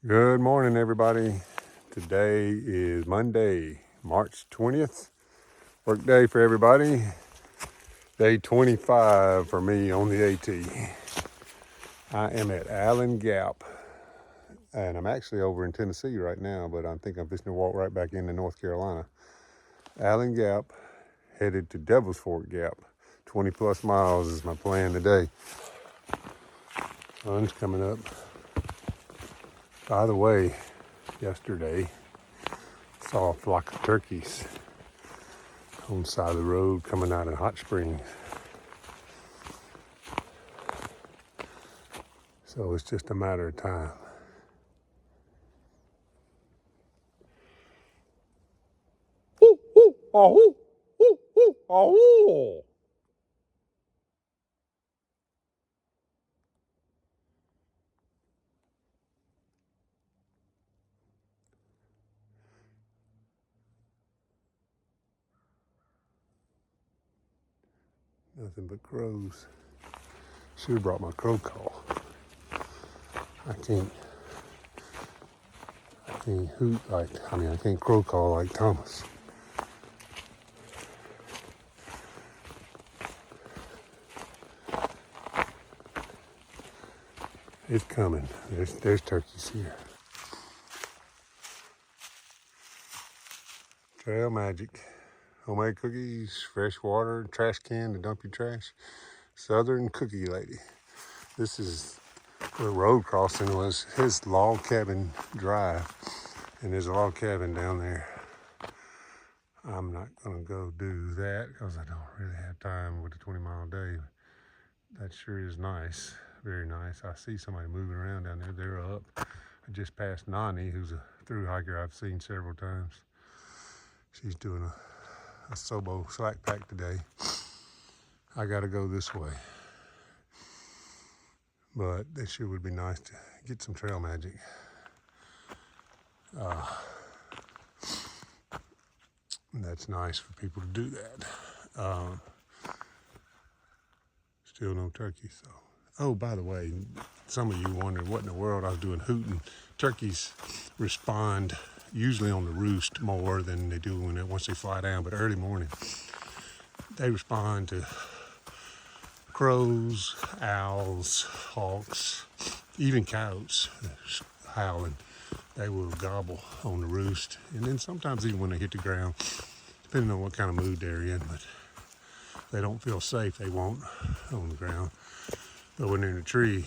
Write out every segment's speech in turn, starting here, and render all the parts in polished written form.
Good morning, everybody. Today is Monday, March 20th. Work day for everybody. Day 25 for me on the AT. I am at Allen Gap, and I'm actually over in Tennessee right now, but I think I'm just going to walk right back into North Carolina. Allen Gap, headed to Devil's Fork Gap. 20 plus miles is my plan today. Sun's coming up. By the way, yesterday, saw a flock of turkeys on the side of the road coming out of Hot Springs. So it's just a matter of time. Woo, woo, oh, woo, woo, woo, oh, woo. Nothing but crows. Should have brought my crow call. I can't hoot I can't crow call like Thomas. It's coming. There's turkeys here. Trail magic. Homemade cookies, fresh water, trash can to dump your trash. Southern Cookie Lady. This is where road crossing was his log cabin drive. And there's a log cabin down there. I'm not gonna go do that because I don't really have time with a 20-mile day. That sure is nice, very nice. I see somebody moving around down there. They're up. I just passed Nani, who's a through hiker I've seen several times. She's doing a Sobo slack pack today. I gotta go this way. But it sure would be nice to get some trail magic. That's nice for people to do that. Still no turkey, so. Oh, by the way, some of you wondering what in the world I was doing hooting. Turkeys respond usually on the roost more than they do once they fly down, but early morning, they respond to crows, owls, hawks, even coyotes howling. They will gobble on the roost, and then sometimes even when they hit the ground, depending on what kind of mood they're in, but if they don't feel safe, they won't on the ground. But when they're in a tree,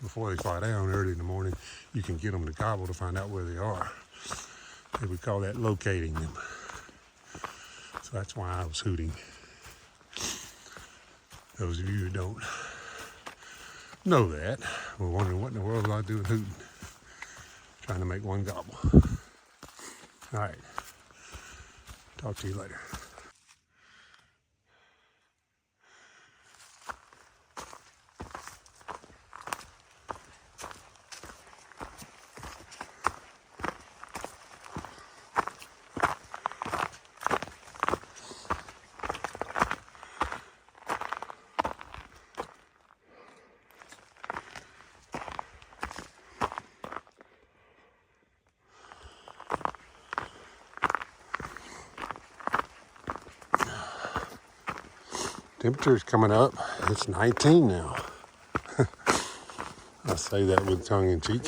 before they fly down early in the morning, you can get them to gobble to find out where they are. And we call that locating them. So that's why I was hooting. Those of you who don't know that were wondering what in the world was I doing hooting. Trying to make one gobble. All right. Talk to you later. Temperature's coming up. It's 19 now. I say that with tongue in cheek.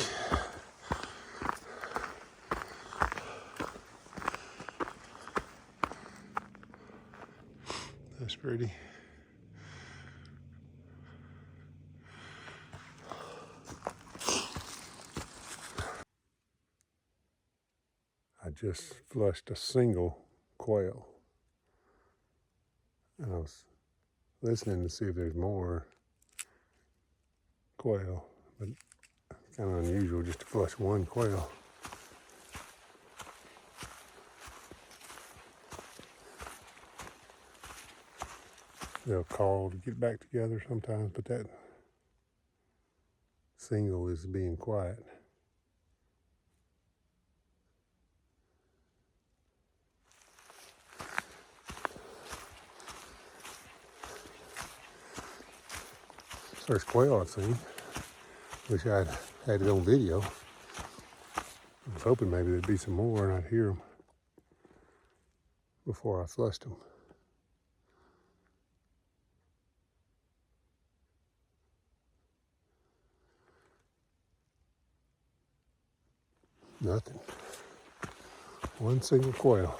That's pretty. I just flushed a single quail. And I was listening to see if there's more quail, but kind of unusual just to flush one quail. They'll call to get back together sometimes, but that single is being quiet. First quail I've seen. Wish I'd had it on video. I was hoping maybe there'd be some more and I'd hear them before I flushed them. Nothing. One single quail.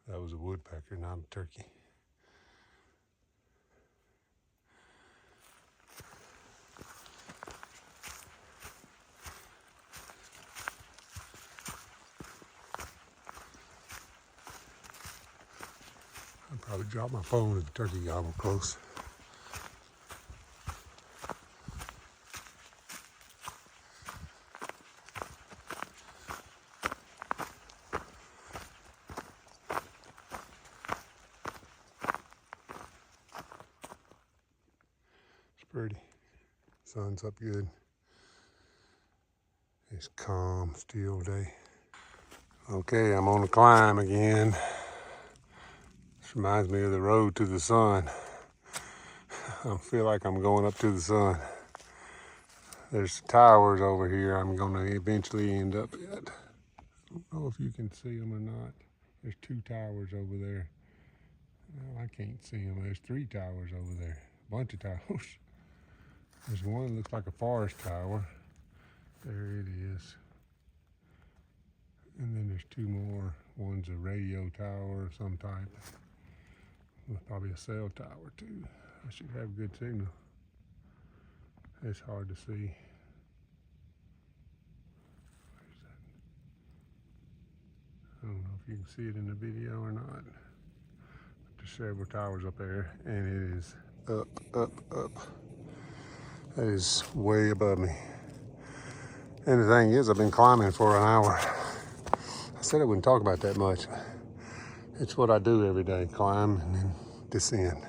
That was a woodpecker, not a turkey. I'd probably drop my phone if the turkey got real close. It's pretty. Sun's up good. It's calm, still day. Okay, I'm on the climb again. This reminds me of the road to the sun. I feel like I'm going up to the sun. There's towers over here I'm going to eventually end up at. I don't know if you can see them or not. There's 2 towers over there. Well, I can't see them. There's 3 towers over there. A bunch of towers. There's one that looks like a forest tower. There it is. And then there's 2 more. One's a radio tower of some type. With probably a cell tower too. I should have good signal. It's hard to see. Where's that? I don't know if you can see it in the video or not. But there's several towers up there, and it is up, up, up. That is way above me. And the thing is, I've been climbing for an hour. I said I wouldn't talk about that much. It's what I do every day, climb and then descend.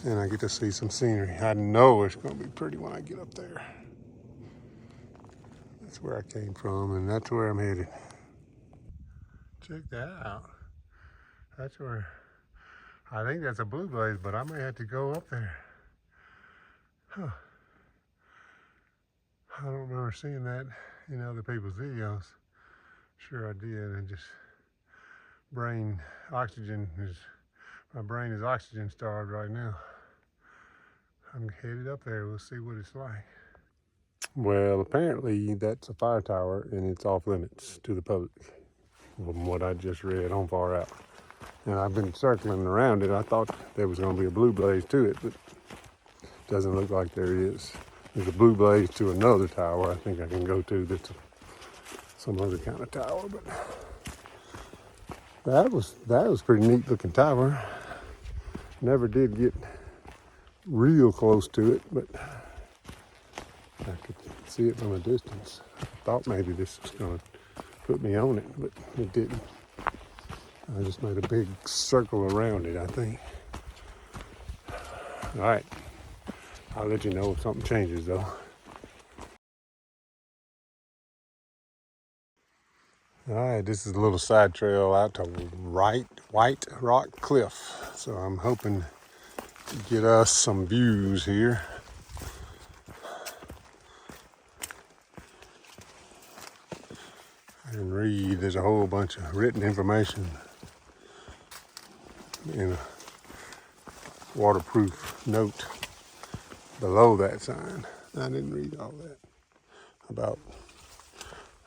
And I get to see some scenery. I know it's going to be pretty when I get up there. That's where I came from, and that's where I'm headed. Check that out. That's where, I think that's a blue blaze, but I may have to go up there. Huh. I don't remember seeing that in other people's videos. Sure I did, and just my brain is oxygen starved right now. I'm headed up there, we'll see what it's like. Well, apparently that's a fire tower and it's off limits to the public from what I just read on Far Out. And I've been circling around it. I thought there was going to be a blue blaze to it, but it doesn't look like there is. There's a blue blaze to another tower I think I can go to that's some other kind of tower, but that was a pretty neat looking tower. Never did get real close to it, but I could see it from a distance. I thought maybe this was going to put me on it, but it didn't. I just made a big circle around it, I think. All right, I'll let you know if something changes though. All right, this is a little side trail out to White Rock Cliff. So I'm hoping to get us some views here. And read, there's a whole bunch of written information in a waterproof note below that sign. I didn't read all that about,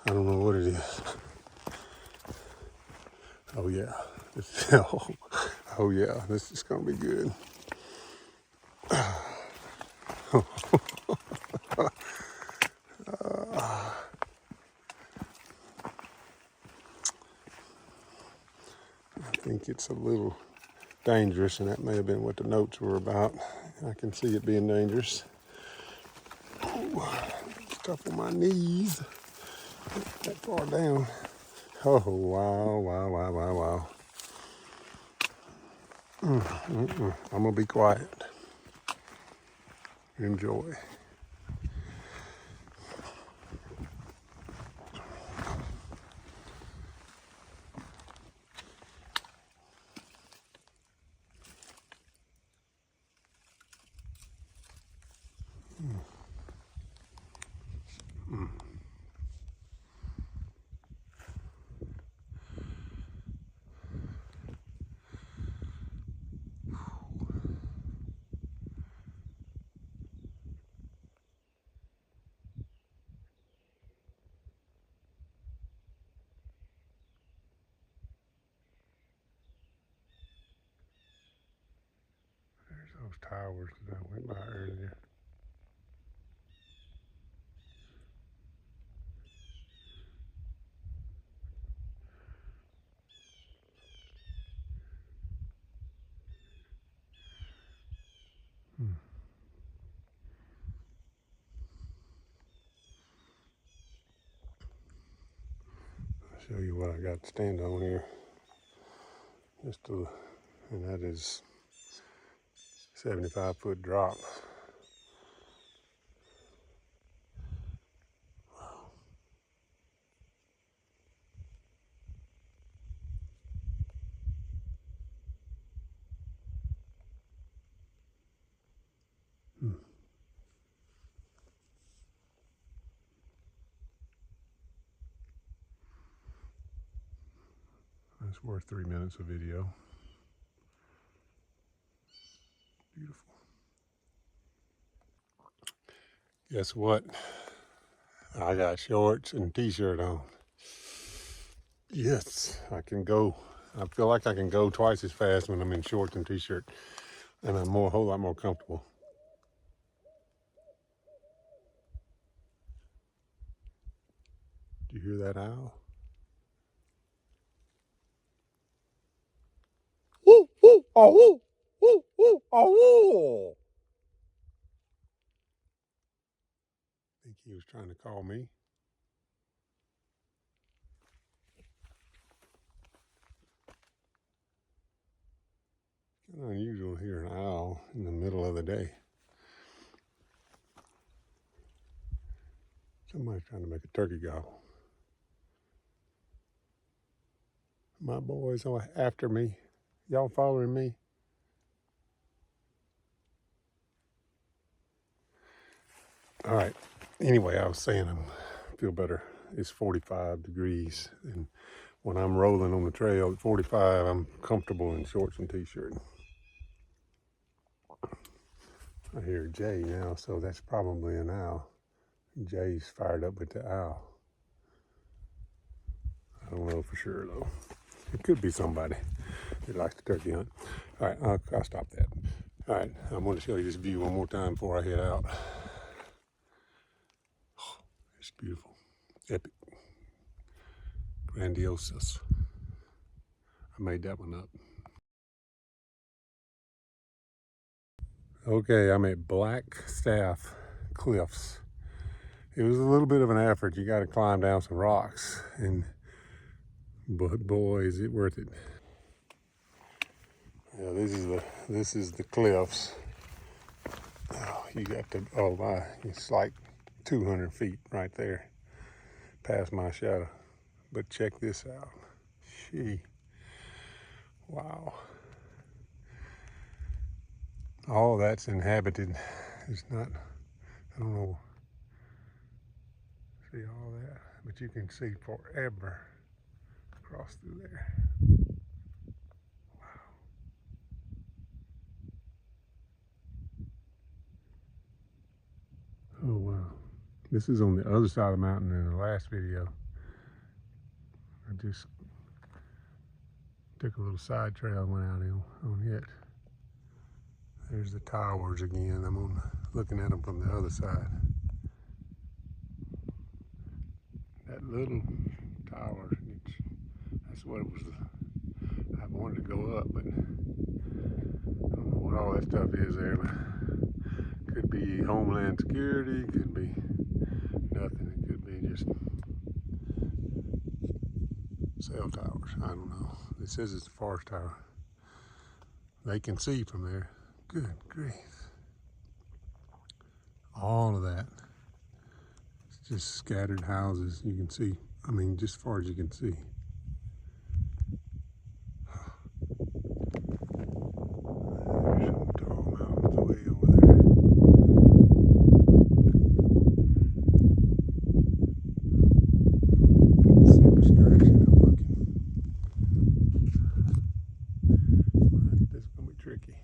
I don't know what it is. Oh yeah, oh yeah, this is gonna be good. I think it's a little dangerous, and that may have been what the notes were about. I can see it being dangerous. Ooh, stuff on my knees, that far down. Oh, wow. I'm gonna be quiet. Enjoy. those towers that I went by earlier. I'll show you what I got to stand on here. And that is 75-foot drop. That's worth 3 minutes of video. Beautiful. Guess what? I got shorts and t-shirt on. Yes, I can go. I feel like I can go twice as fast when I'm in shorts and t-shirt, and I'm a whole lot more comfortable. Do you hear that owl? Woo, woo, oh, woo, woo, woo, oh, woo. I think he was trying to call me. Kind of unusual to hear an owl in the middle of the day. Somebody's trying to make a turkey gobble. My boys are after me. Y'all following me? All right. Anyway, I was saying I feel better. It's 45 degrees, and when I'm rolling on the trail at 45, I'm comfortable in shorts and t-shirt. I hear Jay now, so that's probably an owl. Jay's fired up with the owl. I don't know for sure though. It could be somebody that likes to turkey hunt. All right, I'll stop that. All right, I'm going to show you this view one more time before I head out. Oh, it's beautiful, epic, grandiose. I made that one up. Okay, I'm at Blackstaff Cliffs. It was a little bit of an effort. You got to climb down some rocks, but boy, is it worth it. Yeah, this is the cliffs. Oh, you got to, oh my, it's like 200 feet right there past my shadow. But check this out. Wow. All that's inhabited. It's not, I don't know, see all that, but you can see forever across through there. Oh wow. This is on the other side of the mountain in the last video. I just took a little side trail and went out on it. There's the towers again. I'm looking at them from the other side. That little tower, that's what it was. I wanted to go up, but I don't know what all that stuff is there. But could be Homeland Security, could be nothing. It could be just cell towers. I don't know. It says it's a forest tower. They can see from there. Good grief. All of that. It's just scattered houses. You can see, I mean, just as far as you can see. There's some tall mountains way over there. Let's see which direction I'm looking. I think this is going to be tricky.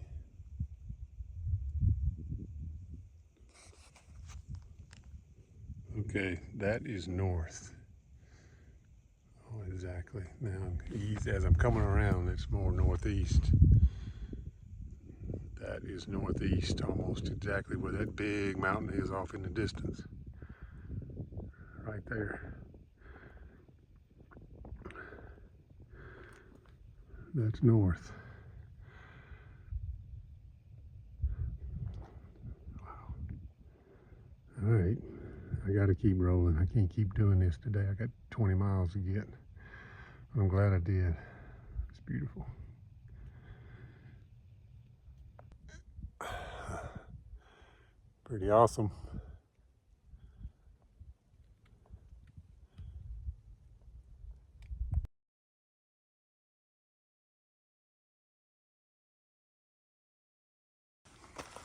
Okay, that is north. Oh, exactly. Now, as I'm coming around, it's more northeast. That is northeast, almost exactly where that big mountain is off in the distance. Right there. That's north. Wow. All right, I gotta keep rolling. I can't keep doing this today. I got 20 miles to get. I'm glad I did. It's beautiful. Pretty awesome.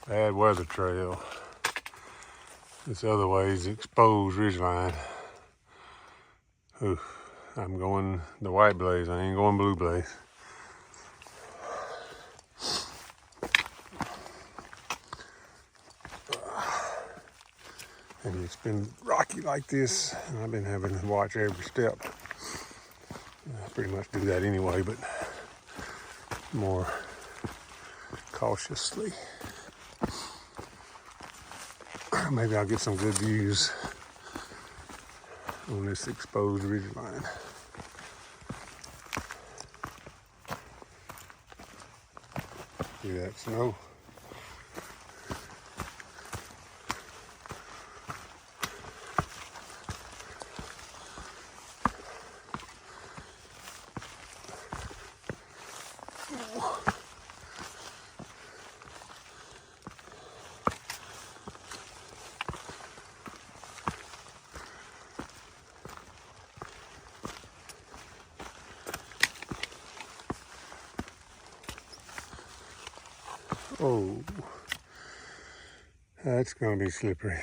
Bad weather trail. This other way is exposed ridgeline. Ooh, I'm going the white blaze. I ain't going blue blaze. And it's been rocky like this, and I've been having to watch every step. I pretty much do that anyway, but more cautiously. Maybe I'll get some good views on this exposed ridgeline. See that snow? Oh, that's gonna be slippery.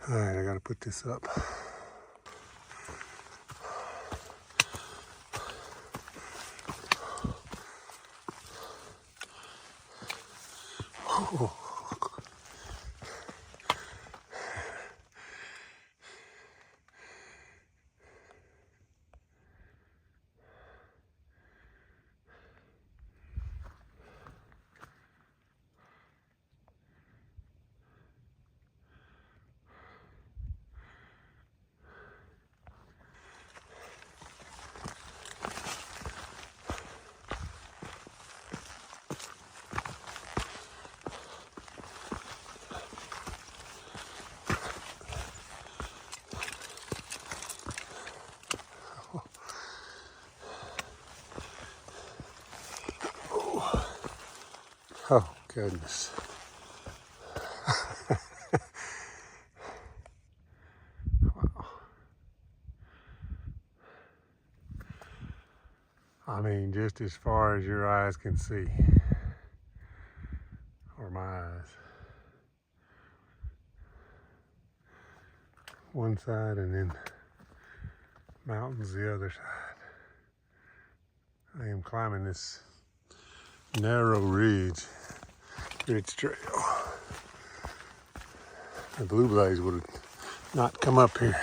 All right, I gotta put this up. Oh. Oh, goodness. Wow. I mean, just as far as your eyes can see, or my eyes. One side and then mountains the other side. I am climbing this narrow ridge trail. The blue blaze would have not come up here.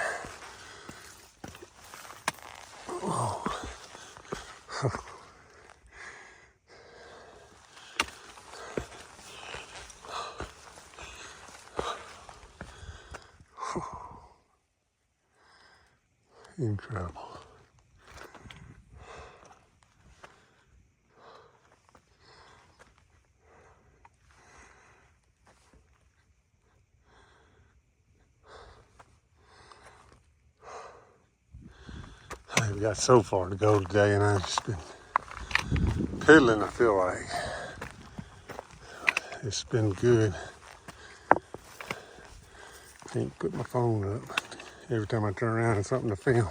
Oh. Incredible. I've got so far to go today, and I've just been piddling, I feel like. It's been good. Can't put my phone up. Every time I turn around, it's something to film.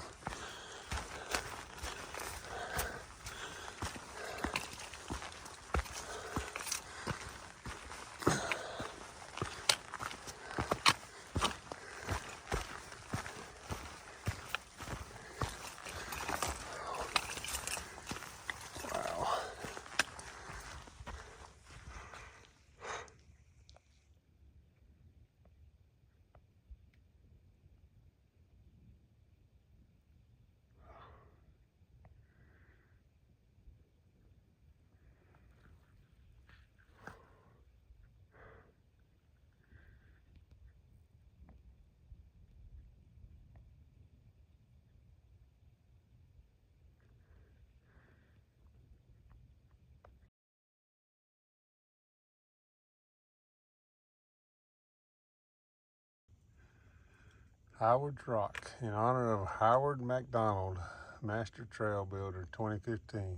Howard's Rock in honor of Howard McDonald, Master Trail Builder, 2015.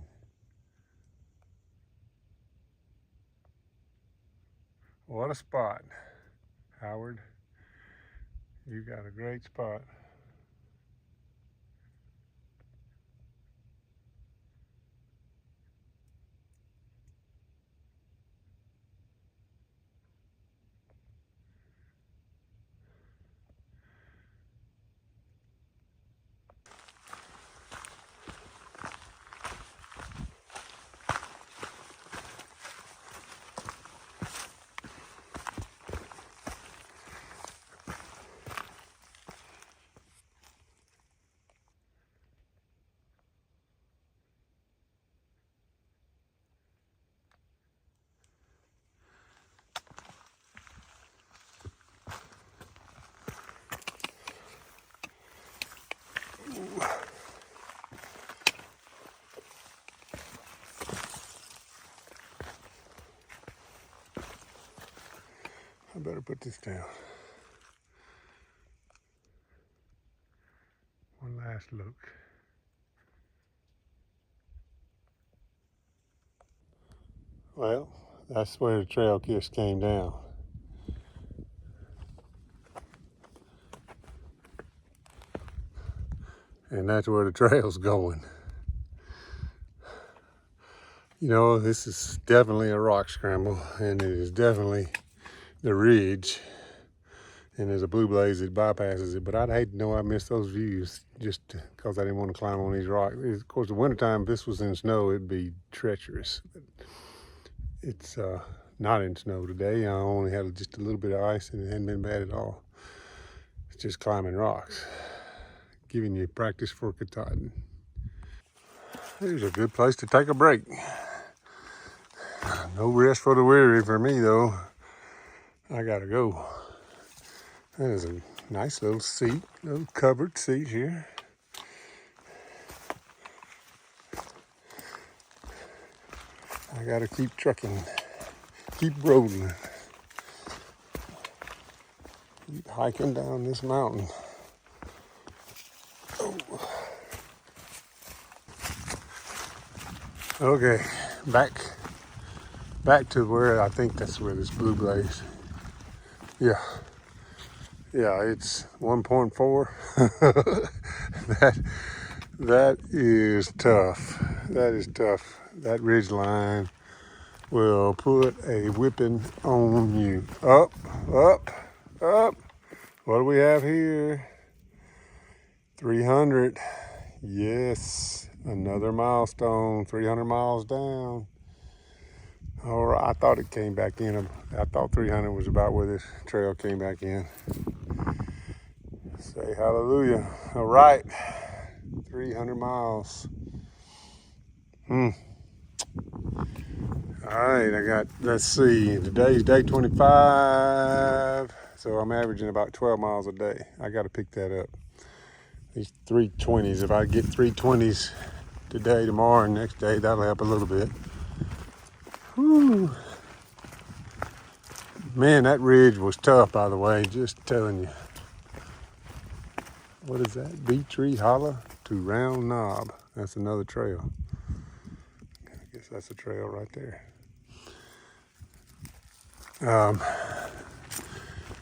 What a spot, Howard. You got a great spot. I better put this down. One last look. Well, that's where the trail just came down. And that's where the trail's going. You know, this is definitely a rock scramble, and it is definitely the ridge. And there's a blue blaze that bypasses it, but I'd hate to know I missed those views just because I didn't want to climb on these rocks. Of course, the wintertime, if this was in snow, it'd be treacherous. But it's not in snow today. I only had just a little bit of ice, and it hadn't been bad at all. It's just climbing rocks, giving you practice for Katahdin. Here's a good place to take a break. No rest for the weary for me, though. I gotta go. There's a nice little seat, little covered seat here. I gotta keep trucking, keep rolling, keep hiking down this mountain. Oh. Okay, back to where I think that's where this blue blaze. Yeah, it's 1.4. That is tough. That is tough. That ridgeline will put a whipping on you. Up. What do we have here? 300. Yes, another milestone. 300 miles down. All right, I thought it came back in. I thought 300 was about where this trail came back in. Say hallelujah. All right, 300 miles. All right, let's see, today's day 25, so I'm averaging about 12 miles a day. I got to pick that up. These 320s, if I get 320s today, tomorrow, and next day, that'll help a little bit. Whew. Man, that ridge was tough, by the way, just telling you. What is that? Bee Tree Hollow to Round Knob. That's another trail. I guess that's a trail right there.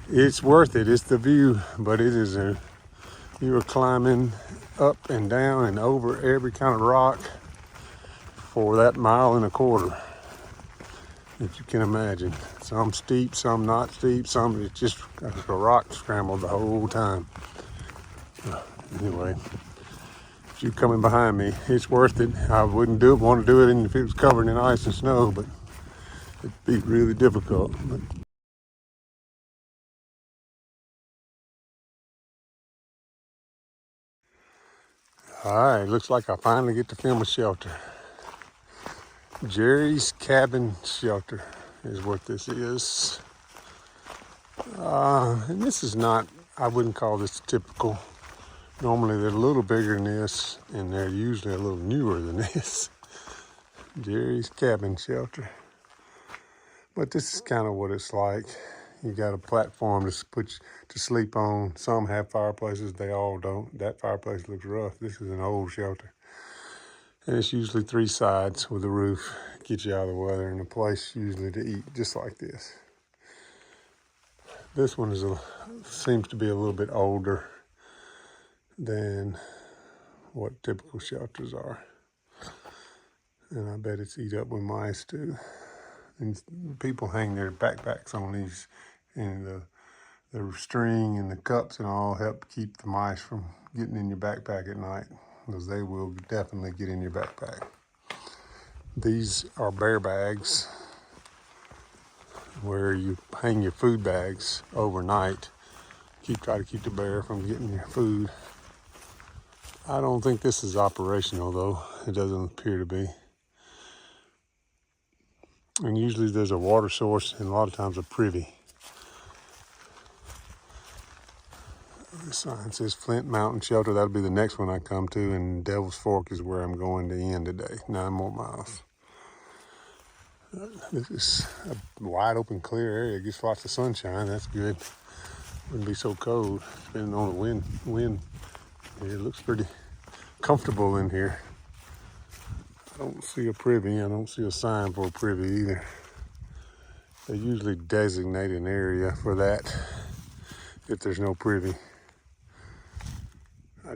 It's worth it. It's the view, but it is you are climbing up and down and over every kind of rock for that 1.25 miles, if you can imagine. Some steep, some not steep, some it's just a rock scramble the whole time. Anyway, if you're coming behind me, it's worth it. I wouldn't want to do it if it was covered in ice and snow, but it'd be really difficult. But all right, looks like I finally get to film a shelter. Jerry's Cabin Shelter is what this is. And this is not, I wouldn't call this typical. Normally they're a little bigger than this, and they're usually a little newer than this. Jerry's Cabin Shelter. But this is kind of what it's like. You got a platform to sleep on. Some have fireplaces, they all don't. That fireplace looks rough. This is an old shelter. And it's usually 3 sides with a roof. Get you out of the weather, and a place usually to eat just like this. This one seems to be a little bit older than what typical shelters are. And I bet it's eat up with mice too. And people hang their backpacks on these, and the string and the cups and all help keep the mice from getting in your backpack at night, because they will definitely get in your backpack. These are bear bags where you hang your food bags overnight. Try to keep the bear from getting your food. I don't think this is operational though. It doesn't appear to be. And usually there's a water source and a lot of times a privy. The sign says Flint Mountain Shelter. That'll be the next one I come to, and Devil's Fork is where I'm going to end today. 9 more miles. This is a wide open, clear area. It gets lots of sunshine. That's good. Wouldn't be so cold, depending on the wind. It looks pretty comfortable in here. I don't see a privy. I don't see a sign for a privy either. They usually designate an area for that if there's no privy. I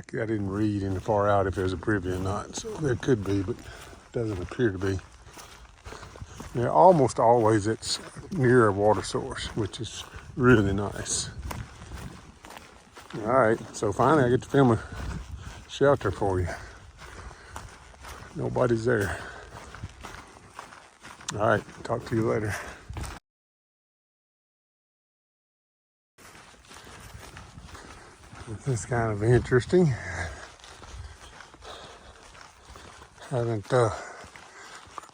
didn't read in the far out if there's a privy or not, so there could be, but it doesn't appear to be. They're almost always near a water source, which is really nice. All right, so finally I get to film a shelter for you. Nobody's there. All right, talk to you later. This is kind of interesting. Haven't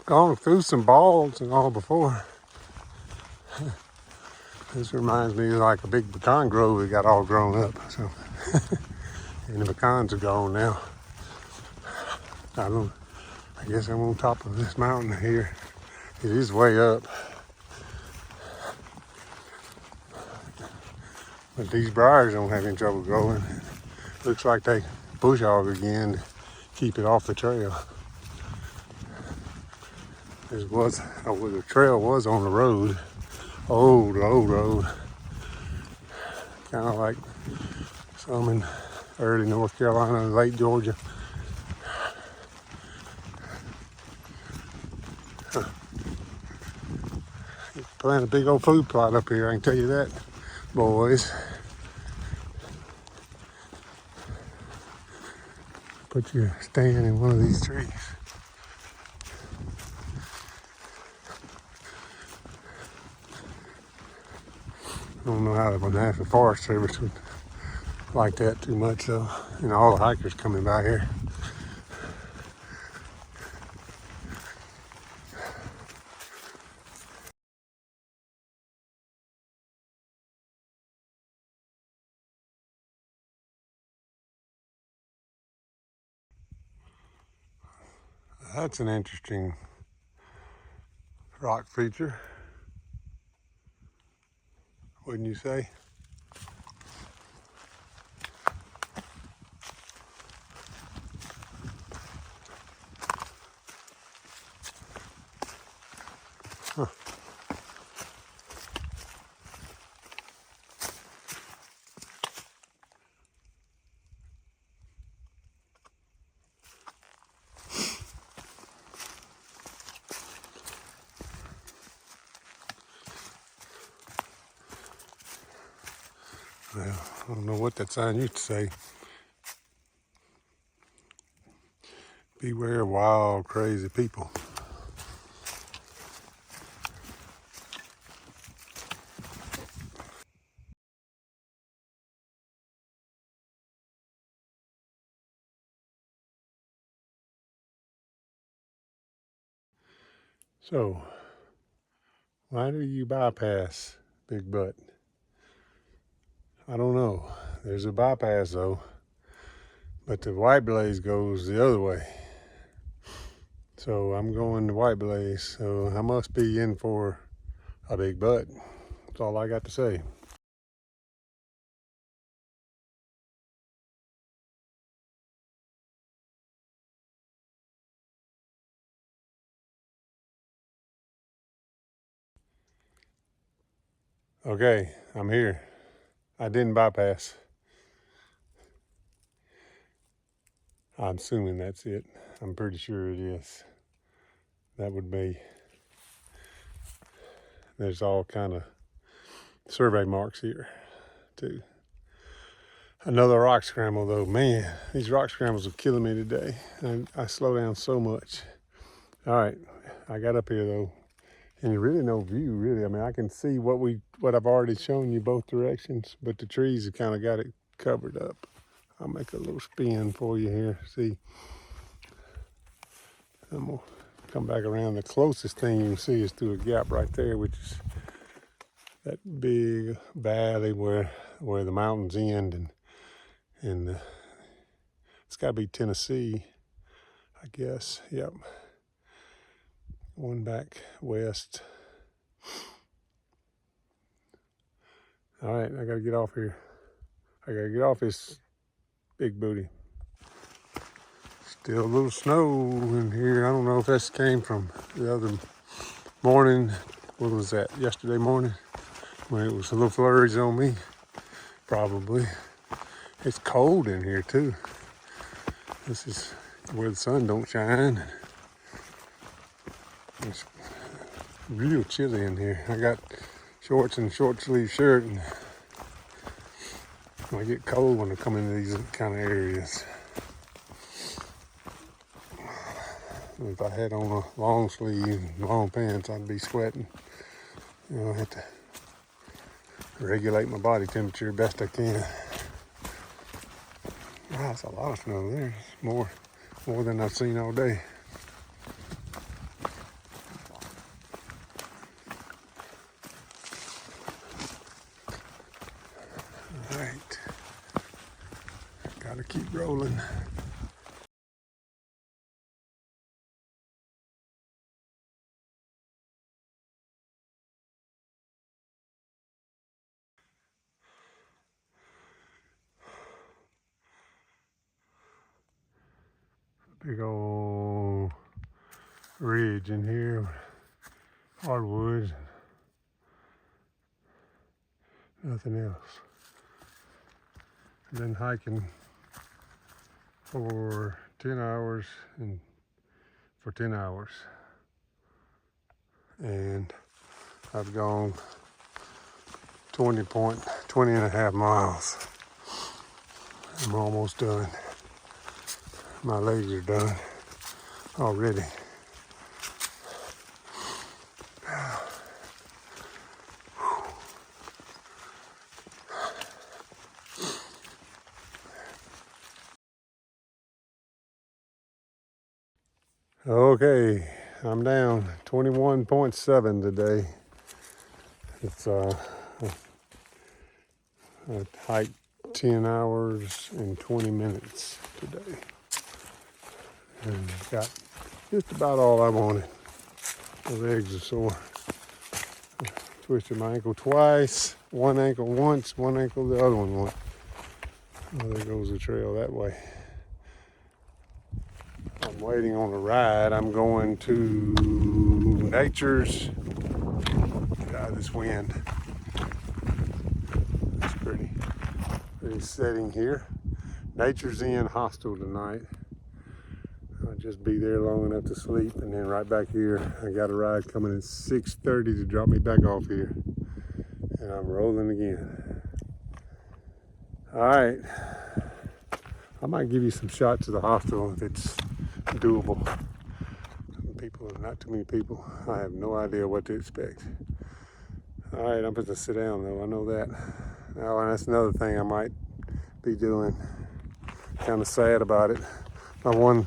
gone through some balls and all before. This reminds me of like a big pecan grove that got all grown up. So, and the pecans are gone now. I guess I'm on top of this mountain here. It is way up. But these briars don't have any trouble growing. Looks like they bush hog again to keep it off the trail. The trail was on the road, old road. Kind of like some in early North Carolina, late Georgia. Plant a big old food plot up here, I can tell you that, boys. Put your stand in one of these trees. I don't know how the National Forest Service would like that too much, though. You know, all the hikers coming by here. That's an interesting rock feature, wouldn't you say? Huh. Well, I don't know what that sign used to say. Beware wild, crazy people. So, why do you bypass Big Butt? I don't know. There's a bypass though, but the White Blaze goes the other way. So I'm going to White Blaze, so I must be in for a big butt. That's all I got to say. Okay, I'm here. I didn't bypass. I'm assuming that's it. I'm pretty sure it is. That would be. There's all kind of survey marks here too. Another rock scramble though. Man, these rock scrambles are killing me today. I slow down so much. All right, I got up here though, and really no view really. I mean, I can see what I've already shown you both directions, but the trees have kind of got it covered up. I'll make a little spin for you here. See, I'm gonna come back around. The closest thing you can see is through a gap right there, which is that big valley where the mountains end, and it's got to be Tennessee, I guess. Yep. One back west. All right, I got to get off here. I got to get off this big booty. Still a little snow in here. I don't know if this came from the other morning. What was that? Yesterday morning when it was a little flurries on me. Probably. It's cold in here too. This is where the sun don't shine. It's real chilly in here. I got shorts and short sleeve shirt, and I get cold when I come into these kind of areas. If I had on a long sleeve and long pants, I'd be sweating. You know, I have to regulate my body temperature best I can. Wow, that's a lot of snow there. It's more than I've seen all day. All right, gotta keep rolling. Big old ridge in here, hardwoods, nothing else. Been hiking for 10 hours and for 10 hours. And I've gone 20 and a half miles. I'm almost done. My legs are done already. Okay, I'm down 21.7 today. It's I hiked 10 hours and 20 minutes today. And got just about all I wanted. My legs are sore. I twisted my ankle twice. One ankle once, one ankle the other one once. Oh, there goes the trail that way. I'm waiting on a ride. I'm going to Nature's. Get out of this wind. It's pretty setting here. Nature's Inn Hostel tonight. I'll just be there long enough to sleep, and then right back here, I got a ride coming at 6:30 to drop me back off here. And I'm rolling again. All right. I might give you some shots of the hostel if it's doable. People, not too many people. I have no idea what to expect. All right, I'm supposed to sit down though, I know that. Oh, and that's another thing I might be doing. Kind of sad about it. My one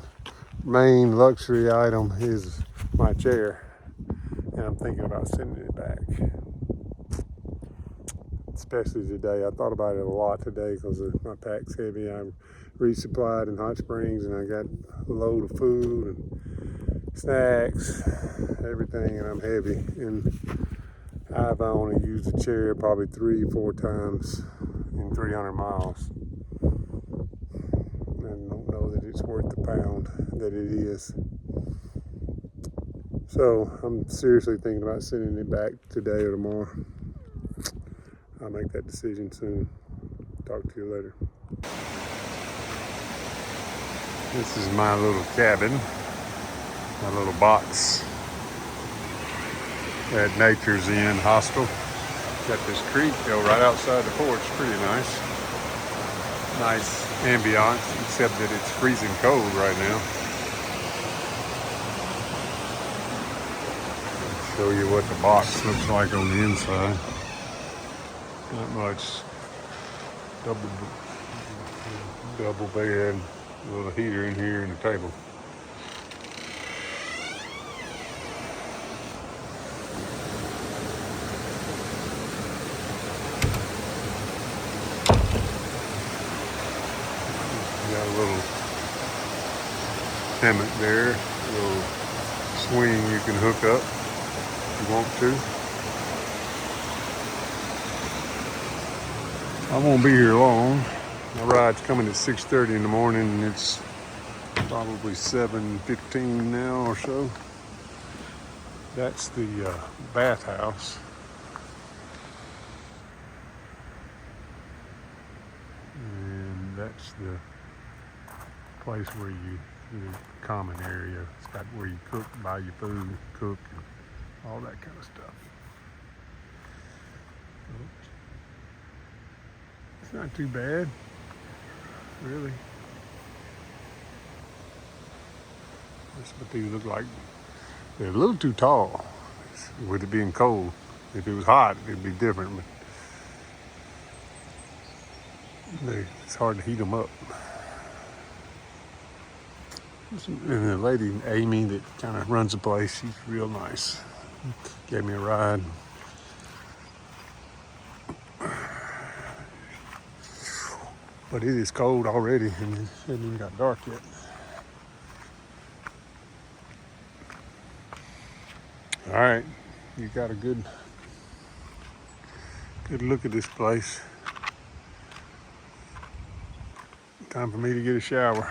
main luxury item is my chair, and I'm thinking about sending it back. Especially today. I thought about it a lot today because my pack's heavy. I'm resupplied in Hot Springs, and I got a load of food and snacks, everything, and I'm heavy. And I've only used the chair probably 3-4 times in 300 miles. And don't know that it's worth the pound that it is. So I'm seriously thinking about sending it back today or tomorrow. I'll make that decision soon. Talk to you later. This is my little cabin, my little box at Nature's Inn Hostel. Got this creek go right outside the porch, pretty nice. Nice ambiance, except that it's freezing cold right now. Show you what the box looks like on the inside. Not much. Double bed, a little heater in here and a table. Got a little hammock there, a little swing you can hook up if you want to. I won't be here long. My ride's coming at 6:30 in the morning, and it's probably 7:15 now or so. That's the bathhouse. And that's the place where the common area. It's got where you cook, buy your food, cook, and all that kind of stuff. It's not too bad, really. That's what these look like. They're a little too tall with it being cold. If it was hot, it'd be different, but it's hard to heat them up. And the lady, Amy, that kind of runs the place, she's real nice. Gave me a ride. But it is cold already, and it hasn't even got dark yet. All right, you got a good look at this place. Time for me to get a shower.